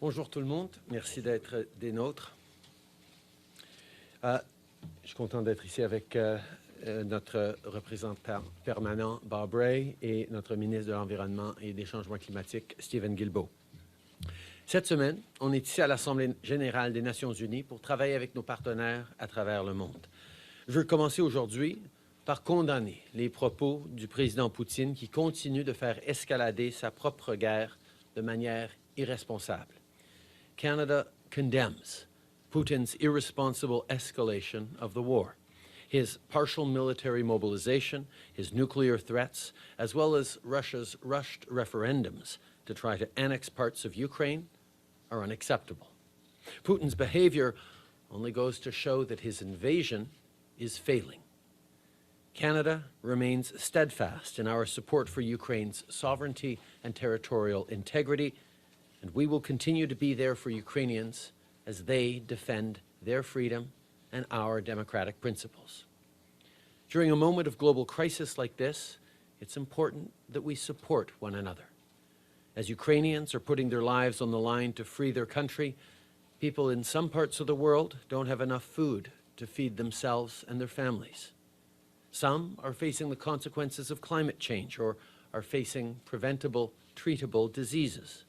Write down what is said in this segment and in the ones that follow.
Bonjour tout le monde, merci d'être des nôtres. Je suis content d'être ici avec notre représentant permanent Bob Rae et notre ministre de l'Environnement et des Changements climatiques Steven Guilbeault. Cette semaine, on est ici à l'Assemblée générale des Nations unies pour travailler avec nos partenaires à travers le monde. Je veux commencer aujourd'hui par condamner les propos du président Poutine qui continue de faire escalader sa propre guerre de manière irresponsable. Canada condemns Putin's irresponsible escalation of the war, his partial military mobilization, his nuclear threats, as well as Russia's rushed referendums to try to annex parts of Ukraine are unacceptable. Putin's behavior only goes to show that his invasion is failing. Canada remains steadfast in our support for Ukraine's sovereignty and territorial integrity, and we will continue to be there for Ukrainians as they defend their freedom and our democratic principles. During a moment of global crisis like this, it's important that we support one another. As Ukrainians are putting their lives on the line to free their country, people in some parts of the world don't have enough food to feed themselves and their families. Some are facing the consequences of climate change or are facing preventable, treatable diseases.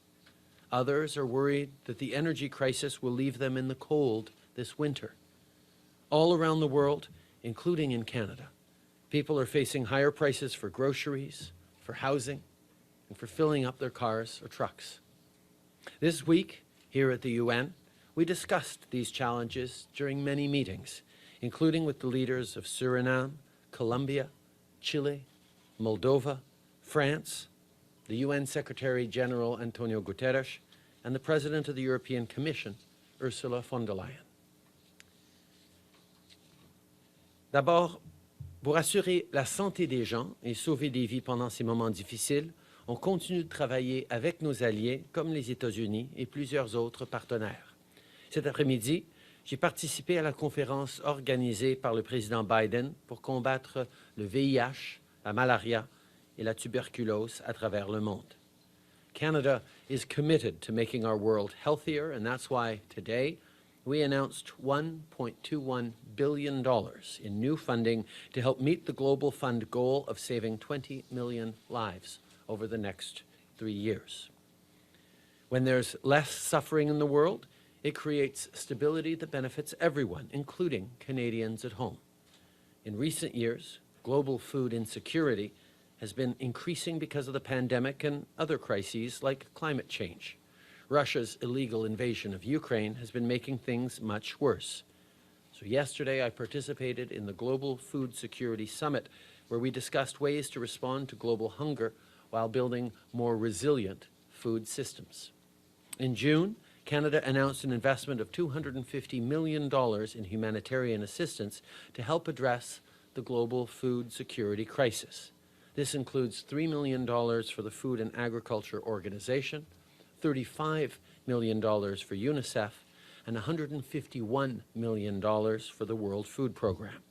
Others are worried that the energy crisis will leave them in the cold this winter. All around the world, including in Canada, people are facing higher prices for groceries, for housing, and for filling up their cars or trucks. This week, here at the UN, we discussed these challenges during many meetings, including with the leaders of Suriname, Colombia, Chile, Moldova, France, the UN Secretary-General Antonio Guterres, and the President of the European Commission, Ursula von der Leyen. D'abord, pour assurer la santé des gens et sauver des vies pendant ces moments difficiles, on continue de travailler avec nos alliés comme les États-Unis et plusieurs autres partenaires. Cet après-midi, j'ai participé à la conférence organisée par le président Biden pour combattre le VIH, la malaria et la tuberculose à travers le monde. Canada is committed to making our world healthier, and that's why today we announced $1.21 billion in new funding to help meet the Global Fund goal of saving 20 million lives over the next 3 years. When there's less suffering in the world, it creates stability that benefits everyone, including Canadians at home. In recent years, global food insecurity has been increasing because of the pandemic and other crises like climate change. Russia's illegal invasion of Ukraine has been making things much worse. So yesterday I participated in the Global Food Security Summit, where we discussed ways to respond to global hunger while building more resilient food systems. In June, Canada announced an investment of $250 million in humanitarian assistance to help address the global food security crisis. This includes $3 million for the Food and Agriculture Organization, $35 million for UNICEF, and $151 million for the World Food Programme.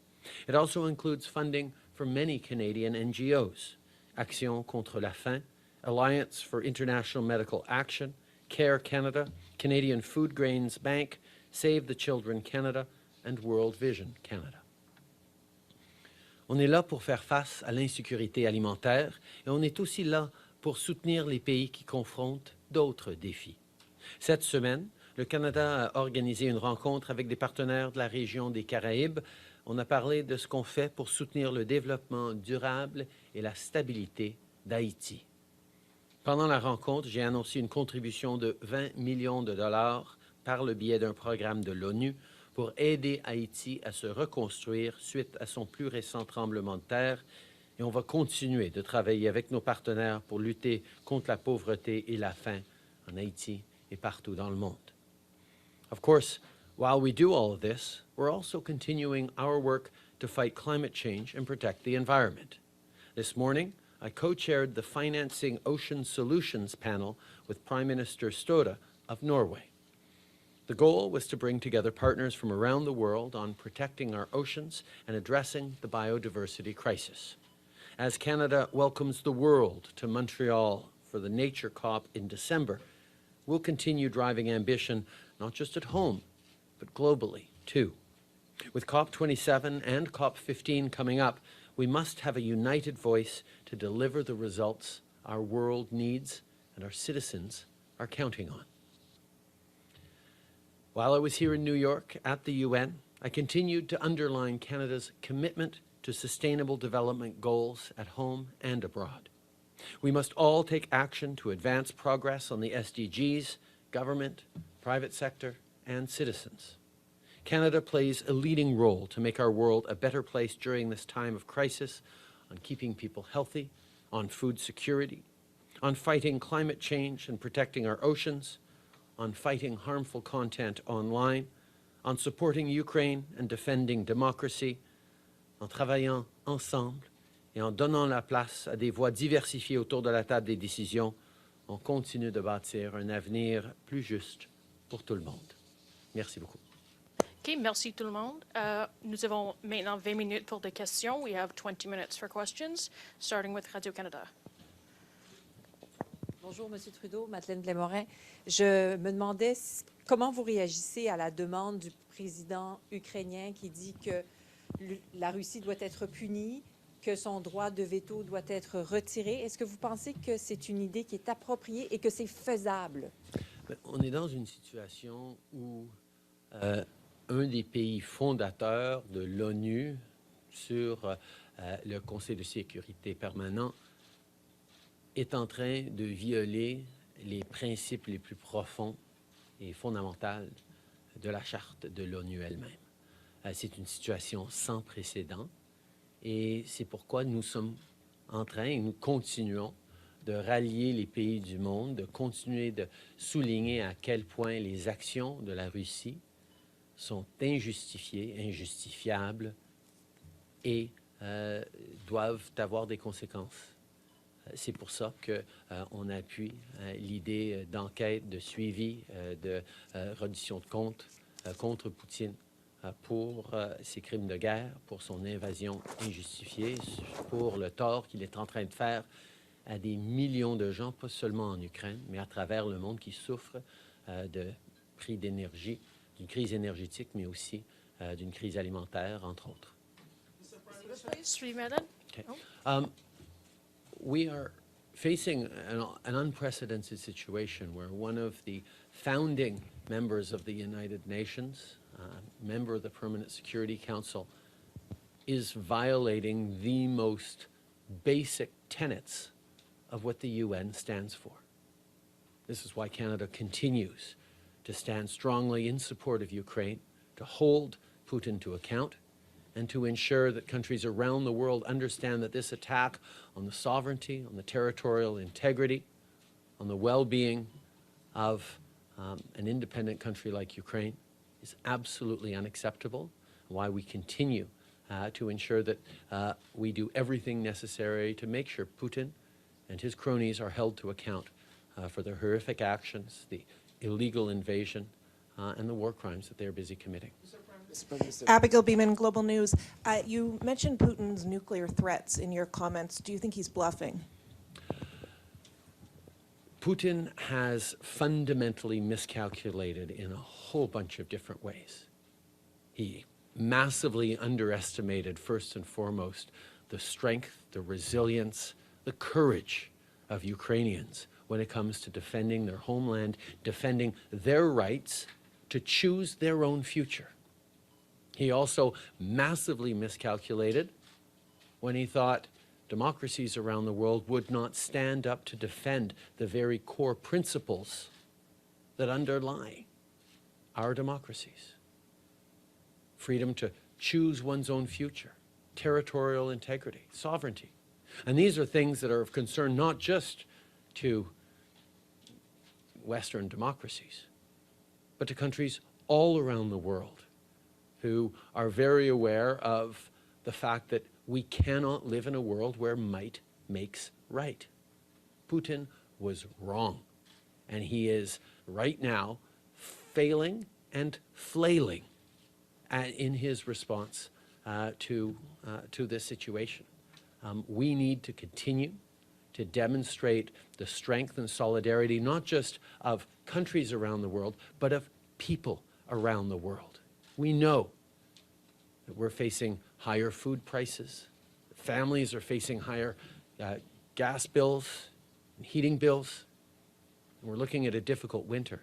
It also includes funding for many Canadian NGOs, Action contre la faim, Alliance for International Medical Action, CARE Canada, Canadian Food Grains Bank, Save the Children Canada, and World Vision Canada. On est là pour faire face à l'insécurité alimentaire et on est aussi là pour soutenir les pays qui confrontent d'autres défis. Cette semaine, le Canada a organisé une rencontre avec des partenaires de la région des Caraïbes. On a parlé de ce qu'on fait pour soutenir le développement durable et la stabilité d'Haïti. Pendant la rencontre, j'ai annoncé une contribution de 20 millions de dollars par le biais d'un programme de l'ONU pour aider Haïti à se reconstruire suite à son plus récent tremblement de terre. Et on va continuer de travailler avec nos partenaires pour lutter contre la pauvreté et la faim en Haïti et partout dans le monde. Of course, while we do all of this, we're also continuing our work to fight climate change and protect the environment. This morning, I co-chaired the Financing Ocean Solutions panel with Prime Minister Støre of Norway. The goal was to bring together partners from around the world on protecting our oceans and addressing the biodiversity crisis. As Canada welcomes the world to Montreal for the Nature COP in December, we'll continue driving ambition, not just at home, but globally, too. With COP27 and COP15 coming up, we must have a united voice to deliver the results our world needs and our citizens are counting on. While I was here in New York at the UN, I continued to underline Canada's commitment to sustainable development goals at home and abroad. We must all take action to advance progress on the SDGs, government, private sector, and citizens. Canada plays a leading role to make our world a better place during this time of crisis, on keeping people healthy, on food security, on fighting climate change and protecting our oceans, on fighting harmful content online, on supporting Ukraine and defending democracy, en travaillant ensemble et en donnant la place à des voix diversifiées autour de la table des décisions, on continue de bâtir un avenir plus juste pour tout le monde. Merci beaucoup. OK, merci tout le monde. Nous avons maintenant 20 minutes pour des questions. We have 20 minutes for questions, starting with Radio-Canada. Bonjour, M. Trudeau, Madeleine Blais-Morin. Je me demandais comment vous réagissez à la demande du président ukrainien qui dit que la Russie doit être punie, que son droit de veto doit être retiré. Est-ce que vous pensez que c'est une idée qui est appropriée et que c'est faisable? On est dans une situation où un des pays fondateurs de l'ONU sur le Conseil de sécurité permanent est en train de violer les principes les plus profonds et fondamentaux de la charte de l'ONU elle-même. C'est une situation sans précédent et c'est pourquoi nous sommes en train et nous continuons de rallier les pays du monde, de continuer de souligner à quel point les actions de la Russie sont injustifiées, injustifiables et doivent avoir des conséquences. C'est pour ça qu'on appuie l'idée d'enquête, de suivi, de reddition de comptes contre Poutine pour ses crimes de guerre, pour son invasion injustifiée, pour le tort qu'il est en train de faire à des millions de gens, pas seulement en Ukraine, mais à travers le monde qui souffrent de prix d'énergie, d'une crise énergétique, mais aussi d'une crise alimentaire, entre autres. Okay. We are facing an unprecedented situation where one of the founding members of the United Nations, member of the Permanent Security Council, is violating the most basic tenets of what the UN stands for. This is why Canada continues to stand strongly in support of Ukraine, to hold Putin to account, and to ensure that countries around the world understand that this attack on the sovereignty, on the territorial integrity, on the well-being of an independent country like Ukraine is absolutely unacceptable, why we continue to ensure that we do everything necessary to make sure Putin and his cronies are held to account for their horrific actions, the illegal invasion, and the war crimes that they're busy committing. Abigail Beeman, Global News. You mentioned Putin's nuclear threats in your comments. Do you think he's bluffing? Putin has fundamentally miscalculated in a whole bunch of different ways. He massively underestimated, first and foremost, the strength, the resilience, the courage of Ukrainians when it comes to defending their homeland, defending their rights to choose their own future. He also massively miscalculated when he thought democracies around the world would not stand up to defend the very core principles that underlie our democracies. Freedom to choose one's own future, territorial integrity, sovereignty. And these are things that are of concern not just to Western democracies, but to countries all around the world who are very aware of the fact that we cannot live in a world where might makes right. Putin was wrong, and he is right now failing and flailing in his response to this situation. We need to continue to demonstrate the strength and solidarity, not just of countries around the world, but of people around the world. We know that we're facing higher food prices. Families are facing higher gas bills and heating bills. And we're looking at a difficult winter.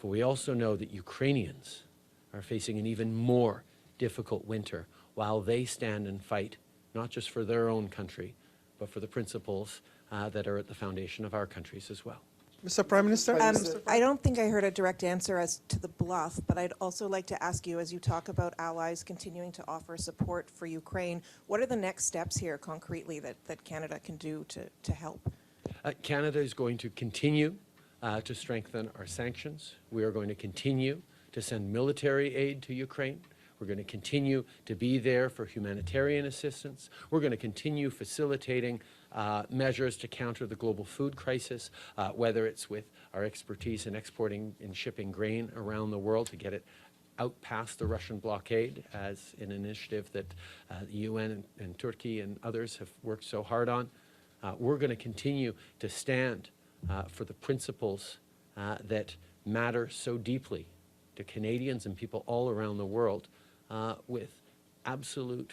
But we also know that Ukrainians are facing an even more difficult winter while they stand and fight, not just for their own country, but for the principles that are at the foundation of our countries as well. Mr. Prime Minister? I don't think I heard a direct answer as to the bluff, but I'd also like to ask you, as you talk about allies continuing to offer support for Ukraine, what are the next steps here concretely that Canada can do to help? Canada is going to continue to strengthen our sanctions. We are going to continue to send military aid to Ukraine. We're going to continue to be there for humanitarian assistance. We're going to continue facilitating measures to counter the global food crisis, whether it's with our expertise in exporting and shipping grain around the world to get it out past the Russian blockade, as an initiative that the UN and Turkey and others have worked so hard on. We're going to continue to stand for the principles that matter so deeply to Canadians and people all around the world, with absolute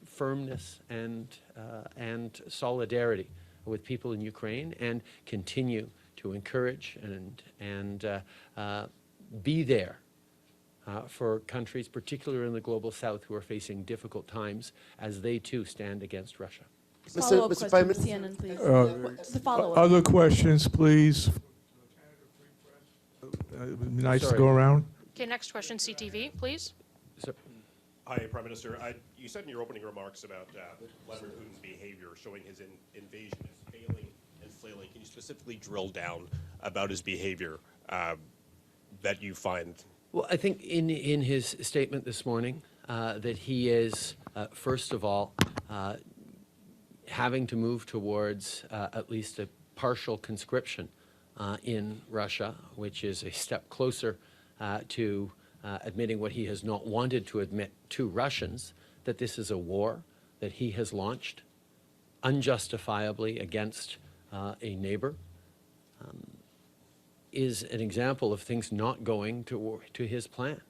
firmness and solidarity with people in Ukraine, and continue to encourage and be there for countries, particularly in the global south, who are facing difficult times as they too stand against Russia. Mr. Prime Minister? CNN, please. The follow-up. Other questions, please. Nice to Sorry. go around. Okay, next question, CTV, please. So, Hi, Prime Minister. You said in your opening remarks about Vladimir Putin's behavior, showing his invasion as failing and flailing. Can you specifically drill down about his behavior that you find? well, I think in his statement this morning that he is, first of all, having to move towards at least a partial conscription in Russia, which is a step closer to admitting what he has not wanted to admit to Russians, that this is a war that he has launched unjustifiably against a neighbor, is an example of things not going to his plan.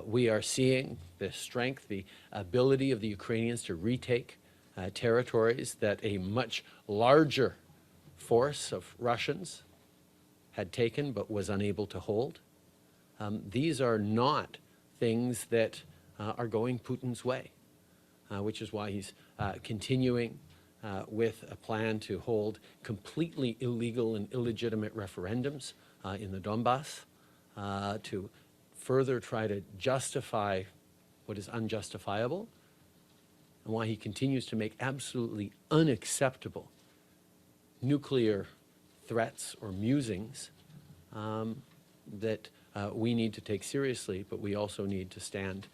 We are seeing the strength, the ability of the Ukrainians to retake territories that a much larger force of Russians had taken but was unable to hold. These are not things that are going Putin's way, which is why he's continuing with a plan to hold completely illegal and illegitimate referendums in the Donbass, to further try to justify what is unjustifiable, and why he continues to make absolutely unacceptable nuclear threats or musings that we need to take seriously, but we also need to stand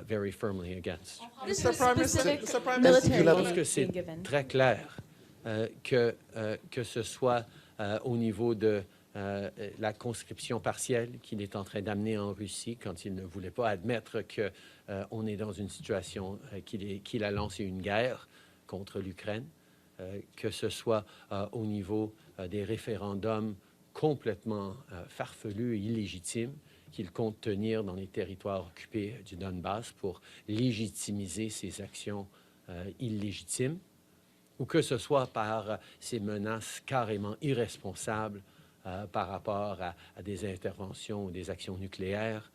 very firmly against. Mr. Prime Minister, Mr. Prime military Minister, Je pense que aid being c'est given. très clair que ce soit au niveau de la conscription partielle qu'il est en train d'amener en Russie, quand il ne voulait pas admettre qu'on est dans une situation qu'il a lancé une guerre contre l'Ukraine, que ce soit au niveau des référendums complètement farfelus et illégitimes qu'il compte tenir dans les territoires occupés du Donbass pour légitimiser ses actions illégitimes, ou que ce soit par ces menaces carrément irresponsables par rapport à des interventions ou des actions nucléaires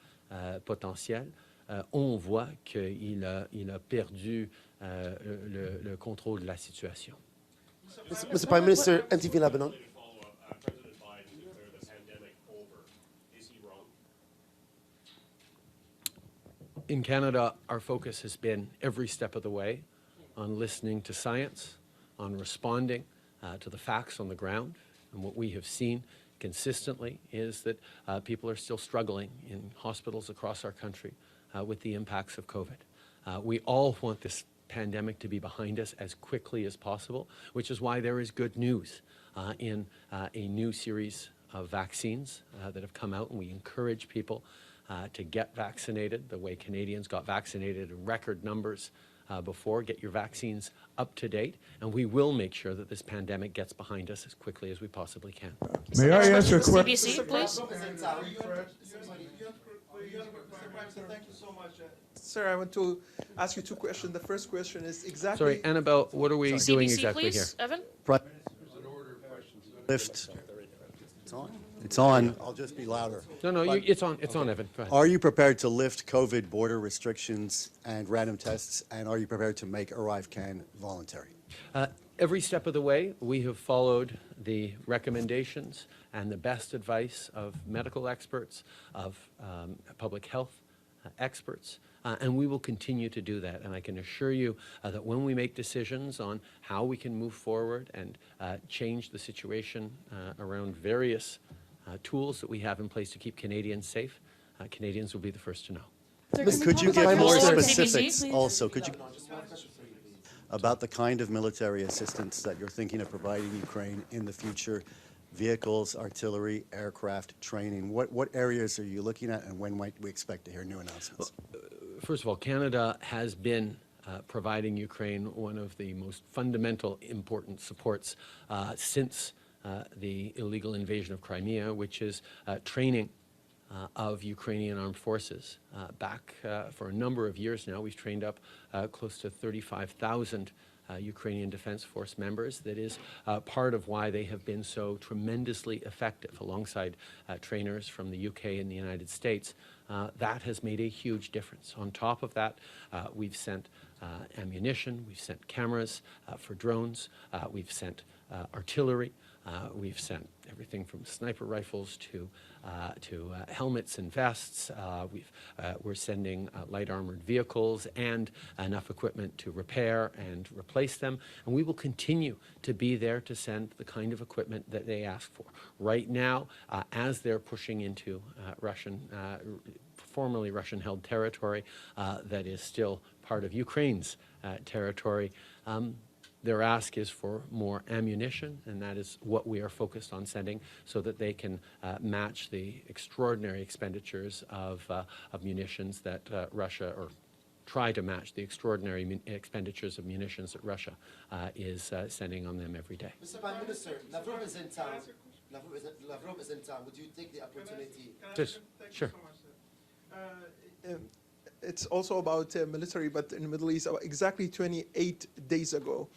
potentielles. On voit qu'il a perdu le contrôle de la situation. Mr. Prime Minister, NTV Lebanon. President Biden declared the pandemic over. Is he wrong? In Canada, our focus has been every step of the way on listening to science, on responding to the facts on the ground. And what we have seen consistently is that people are still struggling in hospitals across our country with the impacts of COVID. We all want this pandemic to be behind us as quickly as possible, which is why there is good news in a new series of vaccines that have come out, and we encourage people to get vaccinated the way Canadians got vaccinated in record numbers before. Get your vaccines up to date, and we will make sure that this pandemic gets behind us as quickly as we possibly can. May I ask a Next question? question, CBC, please. Thank you so much. Sir, I want to ask you two questions. The first question is exactly... Sorry, Annabelle, what are we doing CBC, exactly here? please. Evan? Lift. It's on? It's on. I'll just be louder. No, it's on, Evan. Go ahead. Are you prepared to lift COVID border restrictions and random tests, and are you prepared to make ArriveCAN voluntary? Every step of the way, we have followed the recommendations and the best advice of medical experts, of public health experts, and we will continue to do that. And I can assure you that when we make decisions on how we can move forward and change the situation around various tools that we have in place to keep Canadians safe, Canadians will be the first to know. Could you about give more CBC, specifics please? also? Could you about the kind of military assistance that you're thinking of providing Ukraine in the future? Vehicles, artillery, aircraft, training. What areas are you looking at, and when might we expect to hear new announcements? First of all, Canada has been providing Ukraine one of the most fundamental, important supports since the illegal invasion of Crimea, which is training of Ukrainian armed forces. Back for a number of years now, we've trained up close to 35,000 Ukrainian Defense Force members. That is part of why they have been so tremendously effective, alongside trainers from the UK and the United States. That has made a huge difference. On top of that, we've sent ammunition, we've sent cameras for drones, we've sent artillery, we've sent everything from sniper rifles to helmets and vests. We're sending light armored vehicles and enough equipment to repair and replace them. And we will continue to be there to send the kind of equipment that they ask for. Right now, as they're pushing into formerly Russian-held territory that is still part of Ukraine's territory, their ask is for more ammunition, and that is what we are focused on sending, so that they can match the extraordinary expenditures of munitions that Russia, or try to match the extraordinary expenditures of munitions that Russia is sending on them every day. Mr. Prime Minister, Lavrov is in town. Lavrov is in town. Would you take the opportunity? Just, sure. It's also about military, but in the Middle East, exactly 28 days ago,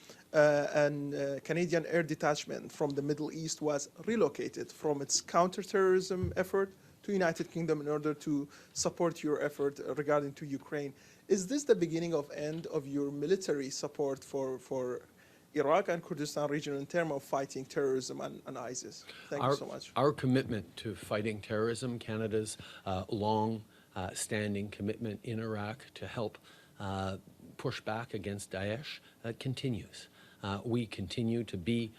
Canadian air detachment from the Middle East was relocated from its counterterrorism effort to United Kingdom in order to support your effort regarding to Ukraine. Is this the beginning of end of your military support for Iraq and Kurdistan region in terms of fighting terrorism and ISIS? Thank you so much. Our commitment to fighting terrorism, Canada's long-standing commitment in Iraq to help push back against Daesh continues. We continue to be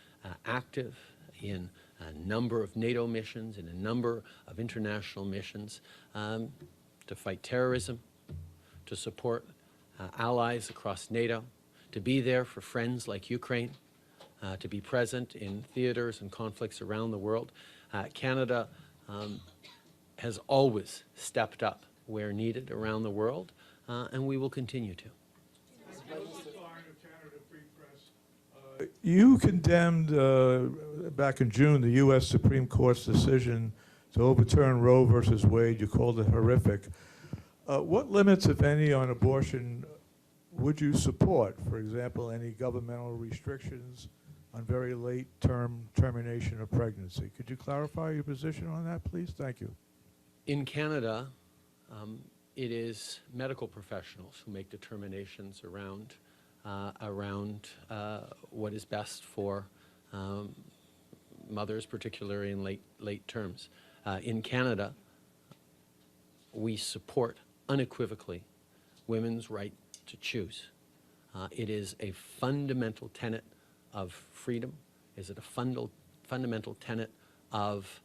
active in a number of NATO missions, in a number of international missions to fight terrorism, to support allies across NATO, to be there for friends like Ukraine, to be present in theaters and conflicts around the world. Canada has always stepped up where needed around the world, and we will continue to. You condemned back in June the U.S. Supreme Court's decision to overturn Roe versus Wade. You called it horrific. What limits, if any, on abortion would you support? For example, any governmental restrictions on very late-term termination of pregnancy. Could you clarify your position on that, please? Thank you. In Canada, it is medical professionals who make determinations around what is best for mothers, particularly in late terms. In Canada, we support unequivocally women's right to choose. It is a fundamental tenet of freedom. Is it a fundamental tenet of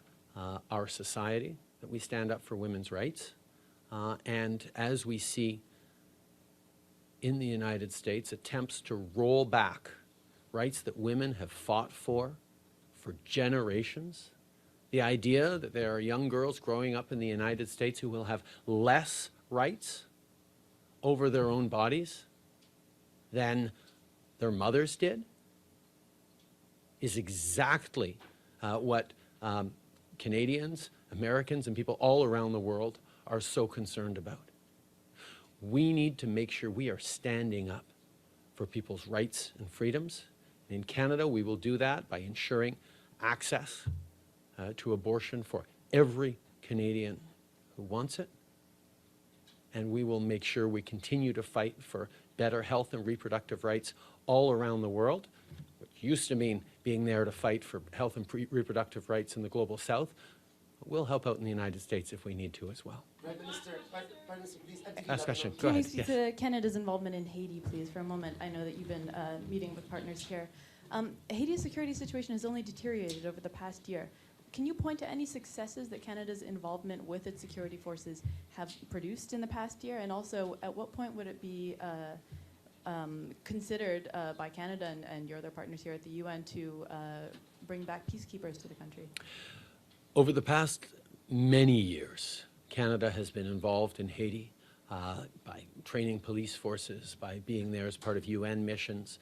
our society that we stand up for women's rights? And as we see in the United States attempts to roll back rights that women have fought for generations, the idea that there are young girls growing up in the United States who will have less rights over their own bodies, than their mothers did is exactly what Canadians, Americans, and people all around the world are so concerned about. We need to make sure we are standing up for people's rights and freedoms. In Canada, we will do that by ensuring access to abortion for every Canadian who wants it. And we will make sure we continue to fight for better health and reproductive rights all around the world, which used to mean being there to fight for health and reproductive rights in the global south. We'll help out in the United States if we need to as well. Prime Minister, please. Last question. Go Can we ahead. speak to Canada's involvement in Haiti, please, for a moment? I know that you've been meeting with partners here. Haiti's security situation has only deteriorated over the past year. Can you point to any successes that Canada's involvement with its security forces have produced in the past year? And also, at what point would it be considered by Canada and your other partners here at the UN to bring back peacekeepers to the country? Over the past many years, Canada has been involved in Haiti by training police forces, by being there as part of UN missions,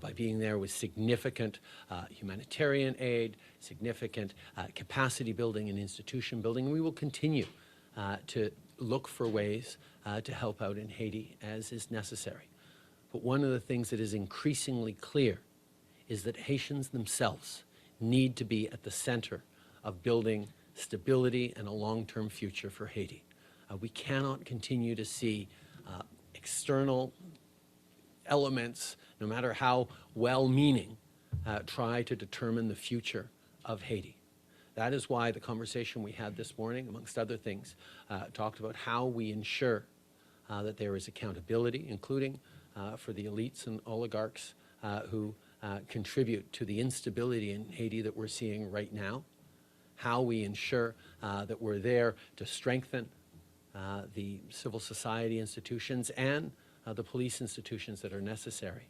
by being there with significant humanitarian aid, significant capacity building and institution building. We will continue to look for ways to help out in Haiti as is necessary. But one of the things that is increasingly clear is that Haitians themselves need to be at the center of building stability and a long-term future for Haiti. We cannot continue to see external elements, no matter how well-meaning, try to determine the future of Haiti. That is why the conversation we had this morning, amongst other things, talked about how we ensure that there is accountability, including for the elites and oligarchs who contribute to the instability in Haiti that we're seeing right now, how we ensure that we're there to strengthen the civil society institutions and the police institutions that are necessary.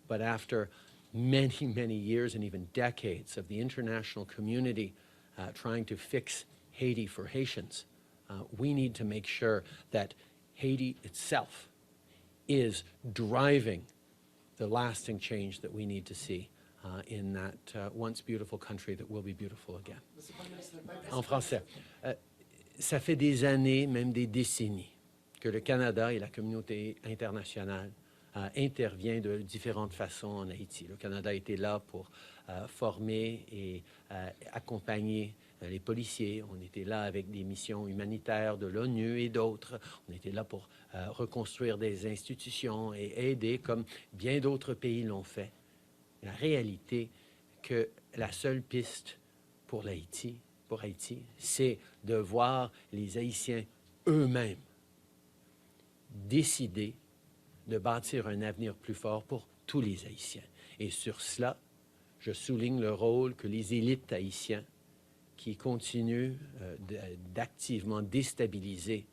But after many, many years and even decades of the international community trying to fix Haiti for Haitians, we need to make sure that Haiti itself is driving the lasting change that we need to see in that once beautiful country that will be beautiful again. En français. Ça fait des années, même des décennies, que le Canada et la communauté internationale intervient de différentes façons en Haïti. Le Canada était là pour former et accompagner les policiers. On était là avec des missions humanitaires de l'ONU et d'autres. On était là pour reconstruire des institutions et aider comme bien d'autres pays l'ont fait. La réalité que la seule piste pour Haïti, c'est de voir les Haïtiens eux-mêmes décider de bâtir un avenir plus fort pour tous les Haïtiens. Et sur cela, je souligne le rôle que les élites haïtiennes qui continuent d'activement déstabiliser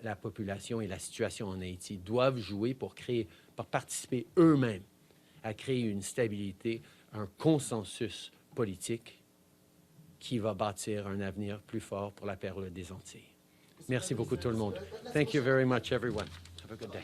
la population et la situation en Haïti doivent jouer pour participer eux-mêmes à créer une stabilité, un consensus politique qui va bâtir un avenir plus fort pour la perle des Antilles. Merci beaucoup tout le monde. Thank you very much, everyone. Have a good day.